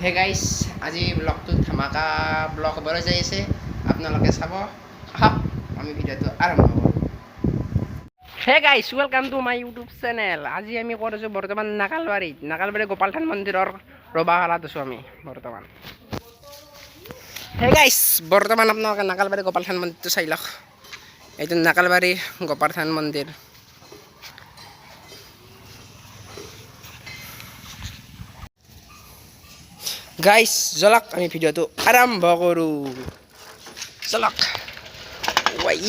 হে গাইছ, আজি ব্লগটো ধামাকা ব্লগ হ'বলৈ যাই আছে। আপোনালোকে চাব, আহক আমি ভিডিঅ'টো আৰম্ভ কৰোঁ। হে গাইছ, welcome to my YouTube channel. আজি আমি ক'ত আছোঁ? বৰ্তমান নাগালবাৰী গোপাল থান মন্দিৰৰ ৰবাশালাত আছোঁ আমি বৰ্তমান। হে গাইছ, বৰ্তমান আপোনালোকে নাগালবাৰী গোপাল থান মন্দিৰটো চাই লওক। এইটো নাগালবাৰী গোপাল থান মন্দিৰ। গাইছ জলক, আমি ভিডিঅ'টো আৰম্ভ কৰোঁ। জলক ৱাই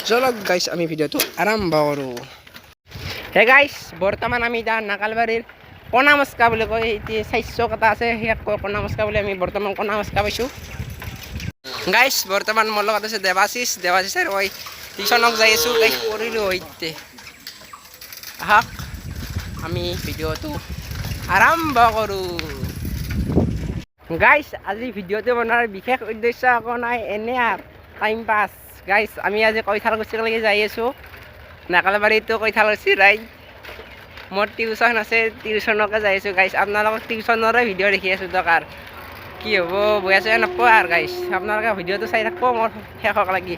জলক গাইছ, আমি ভিডিঅ'টো আৰম্ভ কৰোঁ। হে গাইছ, বৰ্তমান আমি এতিয়া নাগালবাৰীৰ কণামস্কা বুলি কয়, এতিয়া 400 কটা আছে, সেয়াক কয় কণামস্কা বুলি। আমি বৰ্তমান কণামস্কা পাইছোঁ। গাইছ বৰ্তমান মোৰ লগত আছে দেৱাশিষ আৰু মই টিউশ্যনক যাই আছোঁ। গাইছ কৰিলোঁ সৈতে, আহক আমি ভিডিঅ'টো আৰম্ভ কৰোঁ। গাইছ আজি ভিডিঅ'টো বনোৱাৰ বিশেষ উদ্দেশ্য একো নাই, এনে আৰু টাইম পাছ। গাইছ আমি আজি কৈঠালকুছিলৈকে যাই আছোঁ। নাগালবাৰীতো কৈঠালকুছি ৰাইড। মোৰ টিউশ্যন আছে, টিউশ্যনকে যাই আছোঁ। গাইছ আপোনালোকক টিউশ্যনৰে ভিডিঅ' দেখি আছোঁ দৰকাৰ কি হ'ব, বেয়া চেয়া নাপায় আৰু গাইছ। আপোনালোকে ভিডিঅ'টো চাই থাকিব মোৰ শেষক লাগি।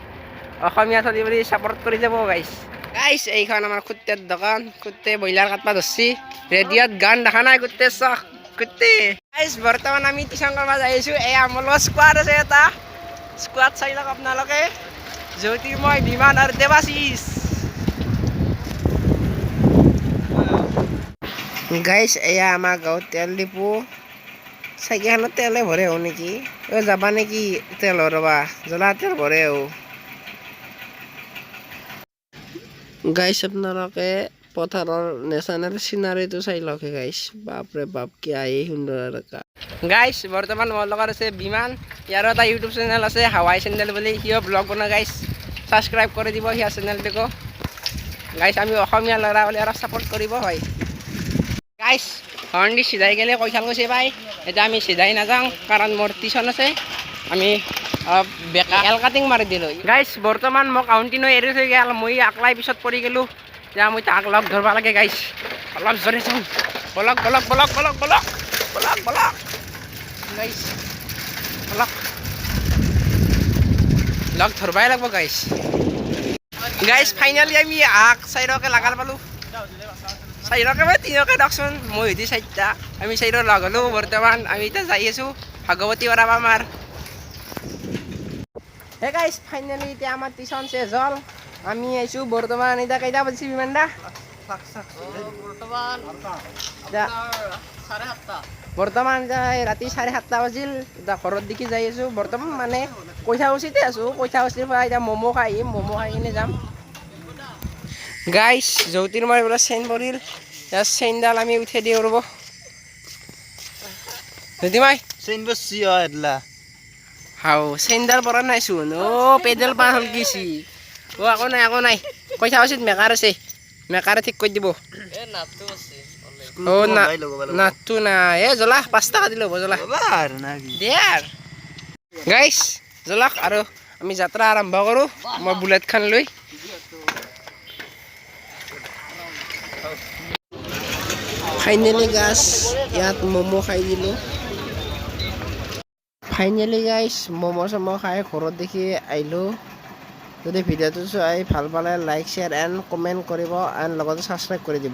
অসমীয়া চলি বুলি ছাপোৰ্ট কৰি যাব গাইছ। গাইছ এইখন আমাৰ কুত্তেৰ দোকান। কুত্তে ব্ৰইলাৰ কাটবা ধৰছি। ৰেডিঅ'ত গান দেখা নাই কুত্তে চাওক কুত্তে। গাইছ বৰ্তমান আমি টিউশ্যন কৰিব যাই আছোঁ। এয়া মোৰ লগত স্কোৱাড আছে, এটা স্কোৱাড চাই লওক আপোনালোকে। জ্যোতিৰ্ময়, বিমান আৰু দেৱাশিষ। গাইছ এয়া আমাৰ গাঁৱত তেল ডিপু। চাইকেলখনত তেলে ভৰে হওঁ নেকি? যাবা নেকি তেল ভৰাবা? জ্বলা তেল ভৰে হওঁ। গাইছ আপোনালোকে পথাৰৰ নেচাৰেল চিনাৰীটো চাই লওক গাইছ। বাপৰে বাপ কি আহি সুন্দৰ এলেকা। গাইছ বৰ্তমান মোৰ লগত আছে বিমান। ইয়াৰো এটা ইউটিউব চেনেল আছে হাৱাই চেনেল বুলি, সিও ব্লগ বনাই। গাইছ ছাবস্ক্ৰাইব কৰি দিব সিয়াৰ চেনেলটোকো। গাইছ আমি অসমীয়া ল'ৰা বুলি অলপ ছাপোৰ্ট কৰিব হয়। গাইছ হৰ্ণ দি চিধাই গ'লে কৈঠালকুছি পাই। এতিয়া আমি চিধাই নাযাওঁ কাৰণ মোৰ টিউশ্যন আছে। আমি বেকা এল কাটিং মাৰি দিলোঁ। গাইছ বৰ্তমান মোক কাউণ্টিনো এৰি থৈ গ'ল, মই আকলাই পিছত পৰি গ'লোঁ। এতিয়া মই তাক লগ ধৰিব লাগে। গাইছ অলপ জোৰে যাওঁ, বলক বলক বলক বলক বলক বলক বলক গাইছ, বলক লগ ধৰিবই লাগিব গাইছ। গাইছ ফাইনেলি আমি আগ চাইডকে লাগাল পালোঁ। চাইডকে বা তিনিওকে দিয়কচোন, মই সুধি 4টা আমি চাইডত লগ হ'লোঁ। বৰ্তমান আমি এতিয়া যাই আছোঁ ভাগৱতী ওৰাব আমাৰ। হে গাইছ ফাইনেলি এতিয়া আমাৰ টিউশ্যন চেছ হ'ল। আমি আহিছোঁ বৰ্তমান। এতিয়া কেইটা বাজিছে বিমান দা? বৰ্তমান ৰাতি 7:30 বাজিল। এতিয়া ঘৰত দেখি যাই আছোঁ। বৰ্তমান মানে কৈঠালকুছিতে আছোঁ। কৈঠালকুছিৰ পৰা এতিয়া ম'ম' খাই আহিম, ম'ম' খাই কিনে যাম। গাইছ জ্যোতিৰ্ময় বোলে চেইন পৰিল। ইয়াৰ চেইনডাল আমি উঠাই দিওঁ ৰ'ব। জ্যোতিৰ্ময় চেইন বসছি এডলা হাও চেইনডাল পৰা নাইচোন। পেডেল পাৰ হ'ল গেছি। একো নাই একো নাই, কৈঠালকুছিত মেকাৰ আছে, মেকাৰে ঠিক কৰি দিব। নাটটো নাই জ্বলা 5 টকা দিলোঁ হ'ব জ্বলা দে আৰু। গাইছ জ্বলাক আৰু আমি যাত্ৰা আৰম্ভ কৰোঁ। মই বুলেটখন লৈ ফাইনেলি গাছ ইয়াত ম'ম' খাই দিলোঁ। ফাইনেলি গাইছ ম'ম' চম' খাই ঘৰত দেখি আহিলোঁ। যদি ভিডিঅ'টো চাই ভাল পালে লাইক শ্বেয়াৰ এণ্ড কমেণ্ট কৰিব এণ্ড লগতে ছাবস্ক্ৰাইব কৰি দিব।